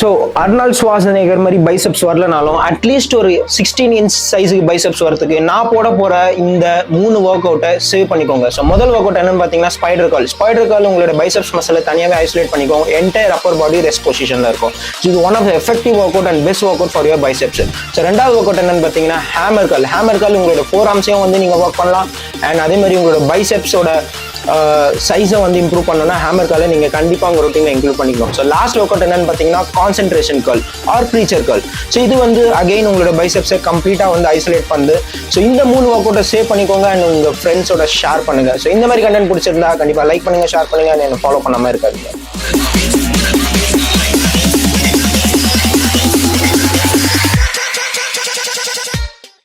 So Arnold Schwarzenegger மாதிரி biceps வரலனாலும் at least ஒரு 16 இன்ச் சைஸுக்கு பைசப்ஸ் வரதுக்கு நான் போட போற இந்த 3 ஒர்க் அவுட்டை சேவ் பண்ணிக்கோங்க. ஸோ முதல் ஒர்க் அவுட் என்னன்னு பார்த்தீங்கன்னா ஸ்பைடர் கால் உங்களோட பைசப்ஸ் மசிலை தனியாகவே ஐசோலேட் பண்ணிக்கோங்க. என்டையர் அப்பர் பாடி ரெஸ்ட் பொசிஷன்ல இருக்கும். ஸோ இது one of effective work out and best work out for your biceps. So ரெண்டாவது ஒர்க் அவுட் என்னன்னு பார்த்தீங்கன்னா ஹேமர் கால் உங்களோட ஃபோர் ஆர்ம்ஸையும் வந்து நீங்க ஒர்க் பண்ணலாம். அண்ட் அதே மாதிரி உங்களோட பைசெப்ஸோட சைஸை வந்து இம்ப்ரூவ் பண்ணணும்னா ஹேமர் காலை நீங்க கண்டிப்பா உங்க ரொட்டீன்ல இன்க்ளூட் பண்ணிக்கணும். ஸோ லாஸ்ட் ஒர்க் அவுட் என்னன்னு பார்த்தீங்கன்னா concentration call or preacher call. So இது வந்து அகைன் உங்களோட பைசெப்ஸை கம்ப்ளீட்டா வந்து ஐசோலேட் பண்ணுது. ஸோ இந்த 3 ஒர்க் அவுட்டை சேவ் பண்ணிக்கோங்க அண்ட் உங்க ஃப்ரெண்ட்ஸோட ஷேர் பண்ணுங்க. ஸோ இந்த மாதிரி கண்டென்ட் பிடிச்சிருந்தா கண்டிப்பா லைக் பண்ணுங்க, ஷேர் பண்ணுங்க, என்ன ஃபாலோ பண்ணாம இருக்காதீங்க.